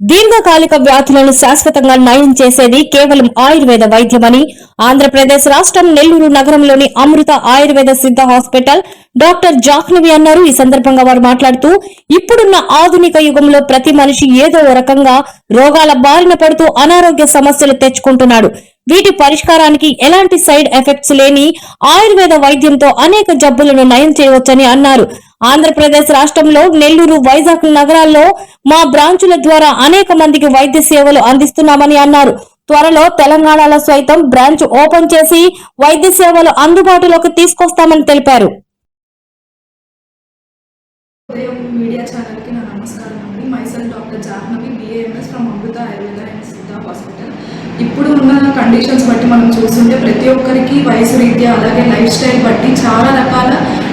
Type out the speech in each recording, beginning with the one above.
దీర్ఘకాలిక వ్యాధులను శాశ్వతంగా నయం చేసేది కేవలం ఆయుర్వేద వైద్యమని ఆంధ్రప్రదేశ్ రాష్ట్రం నెల్లూరు నగరంలోని అమృత ఆయుర్వేద సిద్ధ హాస్పిటల్ డాక్టర్ జాహ్నవి అన్నారు. ఈ సందర్భంగా వారు మాట్లాడుతూ ఇప్పుడున్న ఆధునిక యుగంలో ప్రతి మనిషి ఏదో రకంగా రోగాల బారిన పడుతూ అనారోగ్య సమస్యలు తెచ్చుకుంటున్నాడు. వీటి పరిష్కారానికి ఎలాంటి సైడ్ ఎఫెక్ట్స్ లేని ఆయుర్వేద వైద్యంతో అనేక జబ్బులను నయం చేయవచ్చని అన్నారు. ఆంధ్రప్రదేశ్ రాష్ట్రంలో నెల్లూరు, వైజాగ్ నగరాల్లో మా బ్రాంచుల ద్వారా అనేక మందికి వైద్య సేవలు అందిస్తున్నామని అన్నారు. త్వరలో తెలంగాణలో సైతం బ్రాంచ్ ఓపెన్ చేసి వైద్య సేవలు అందుబాటులోకి తీసుకొస్తామని తెలిపారు. మీడియా ఛానల్ కి నా నమస్కారం అండి. Myself doctor Jahnavi, BAMS from Amrita Ayurveda and Siddha hospital. ఇప్పుడు ఉన్న కండిషన్స్ బట్టి మనం చూస్తుంటే ప్రతి ఒక్కరికి వయసు రీత్యా అలాగే లైఫ్ స్టైల్ బట్టి చాలా రకాల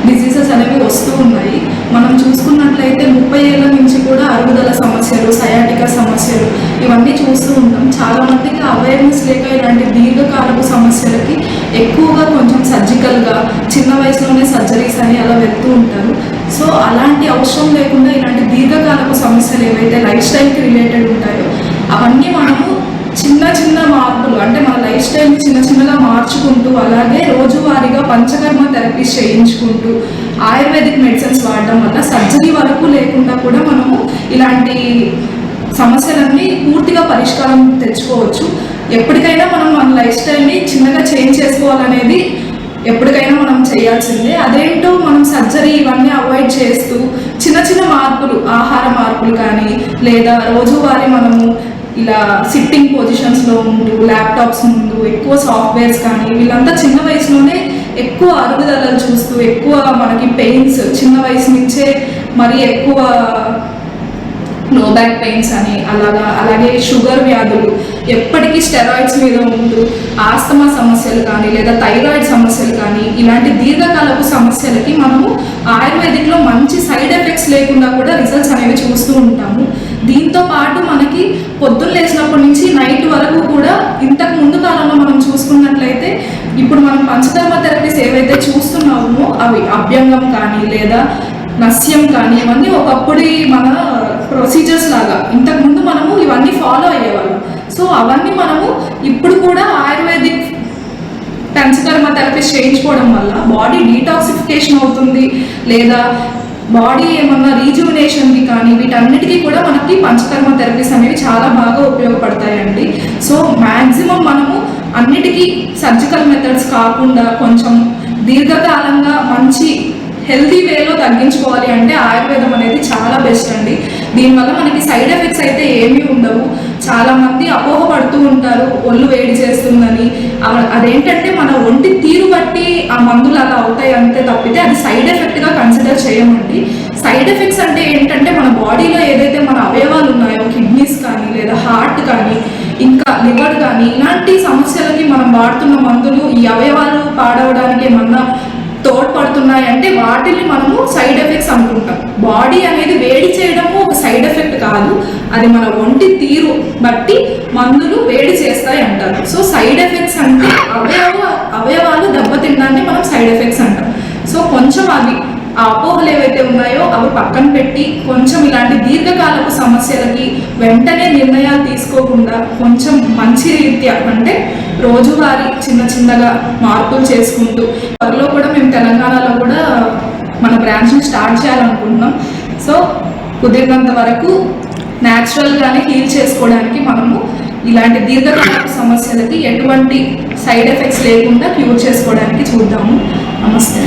డిసీజెస్ అనేవి వస్తూ ఉన్నాయి. మనం చూసుకున్నట్లయితే 30 ఏళ్ల నుంచి కూడా అరుగుదల సమస్యలు, సయాటికా సమస్యలు ఇవన్నీ చూస్తూ ఉంటాం. చాలా మందికి అవేర్నెస్ లేక ఇలాంటి దీర్ఘకాలపు సమస్యలకి ఎక్కువగా కొంచెం సర్జికల్గా చిన్న వయసులోనే సర్జరీస్ అని అలా వెళ్తూ ఉంటారు. సో అలాంటి అవసరం లేకుండా ఇలాంటి దీర్ఘకాలపు సమస్యలు ఏవైతే లైఫ్ స్టైల్కి రిలేటెడ్ ఉంటాయో అవన్నీ మనము చిన్న చిన్న మార్పులు, అంటే మన లైఫ్ స్టైల్ చిన్నగా మార్చుకుంటూ అలాగే రోజువారీగా పంచకర్మ థెరపీస్ చేయించుకుంటూ ఆయుర్వేదిక్ మెడిసిన్స్ వాడడం వల్ల సర్జరీ వరకు లేకుండా కూడా మనము ఇలాంటి సమస్యలన్నీ పూర్తిగా పరిష్కారం తెచ్చుకోవచ్చు. ఎప్పటికైనా మనం మన లైఫ్ స్టైల్ని చిన్నగా చేంజ్ చేసుకోవాలనేది ఎప్పటికైనా మనం చేయాల్సిందే. అదేంటో మనం సర్జరీ ఇవన్నీ అవాయిడ్ చేస్తూ చిన్న మార్పులు, ఆహార మార్పులు కానీ లేదా రోజువారీ మనము ఇలా సిట్టింగ్ పొజిషన్స్లో ఉంటూ ల్యాప్టాప్స్ ముందు ఎక్కువ సాఫ్ట్వేర్స్ కానీ వీళ్ళంతా చిన్న వయసులోనే ఎక్కువ అరుగుదలలు చూస్తూ ఎక్కువ మనకి పెయిన్స్ చిన్న వయసు నుంచే మరి ఎక్కువ లో బ్యాక్ పెయిన్స్ అని అలాగే షుగర్ వ్యాధులు, ఎప్పటికీ స్టెరాయిడ్స్ మీద ఉంటూ ఆస్తమా సమస్యలు కానీ లేదా థైరాయిడ్ సమస్యలు కానీ ఇలాంటి దీర్ఘకాలపు సమస్యలకి మనము ఆయుర్వేదిక్లో మంచి సైడ్ ఎఫెక్ట్స్ లేకుండా కూడా రిజల్ట్స్ అనేవి చూస్తూ ఉంటాము. దీంతో పాటు మనకి పొద్దున్న లేచినప్పటి నుంచి నైట్ వరకు కూడా ఇంతకు ముందు కాలంలో మనం చూసుకున్నట్లయితే ఇప్పుడు మనం పంచకర్మ థెరపీస్ ఏవైతే చూస్తున్నామో అవి అభ్యంగం కానీ లేదా నస్యం కానీ ఇవన్నీ ఒకప్పుడు మన ప్రొసీజర్స్ లాగా ఇంతకుముందు మనము ఇవన్నీ ఫాలో అయ్యేవాళ్ళం. సో అవన్నీ మనము ఇప్పుడు కూడా ఆయుర్వేదిక్ పంచకర్మ థెరపీస్ చేయించుకోవడం వల్ల బాడీ డీటాక్సిఫికేషన్ అవుతుంది లేదా బాడీ ఏమన్నా రీజువినేషన్కి కానీ వీటన్నిటికీ కూడా మనకి పంచకర్మ థెరపీస్ అనేవి చాలా బాగా ఉపయోగపడతాయండి. సో మ్యాక్సిమం మనము అన్నిటికీ సర్జికల్ మెథడ్స్ కాకుండా కొంచెం దీర్ఘకాలంగా మంచి హెల్తీ వేలో తగ్గించుకోవాలి అంటే ఆయుర్వేదం అనేది చాలా బెస్ట్ అండి. దీనివల్ల మనకి సైడ్ ఎఫెక్ట్స్ అయితే ఏమీ ఉండవు. చాలామంది అపోహపడుతూ ఉంటారు ఒళ్ళు వేడి చేస్తుందని. అదేంటంటే మన ఒంటి తీరు బట్టి ఆ మందులు అలా అవుతాయి అంతే తప్పితే అది సైడ్ ఎఫెక్ట్గా కన్సిడర్ చేయమండి. సైడ్ ఎఫెక్ట్స్ అంటే ఏంటంటే మన బాడీలో ఏదైతే మన అవయవాలు ఉన్నాయో కిడ్నీస్ కానీ లేదా హార్ట్ కానీ ఇంకా లివర్ కానీ ఇలాంటి సమస్యలకి మనం వాడుతున్న మందులు ఈ అవయవాలు పాడవడానికి ఏమన్నా తోడ్పడుతున్నాయంటే వాటిని మనము సైడ్ ఎఫెక్ట్స్ అనుకుంటాం. బాడీ అనేది వేడి చేయడము ఒక సైడ్ ఎఫెక్ట్ కాదు, అది మన ఒంటి తీరు బట్టి మందులు వేడి చేస్తాయి అంటారు. సో సైడ్ ఎఫెక్ట్స్ అంటే అవయవాలు దెబ్బతినడాన్ని మనం సైడ్ ఎఫెక్ట్స్ అంటాం. సో కొంచెం అవి ఆ అపోహలు ఏవైతే ఉన్నాయో అవి పక్కన పెట్టి కొంచెం ఇలాంటి దీర్ఘకాలపు సమస్యలకి వెంటనే నిర్ణయాలు తీసుకోకుండా కొంచెం మంచి రీత్యా అంటే రోజువారీ చిన్నగా మార్పులు చేసుకుంటూ త్వరలో కూడా మేము తెలంగాణలో కూడా మన బ్రాంచ్ని స్టార్ట్ చేయాలనుకుంటున్నాం. సో కుదిరినంత వరకు న్యాచురల్గానే హీల్ చేసుకోవడానికి మనము ఇలాంటి దీర్ఘకాలపు సమస్యలకి ఎటువంటి సైడ్ ఎఫెక్ట్స్ లేకుండా క్యూర్ చేసుకోవడానికి చూద్దాము. నమస్తే.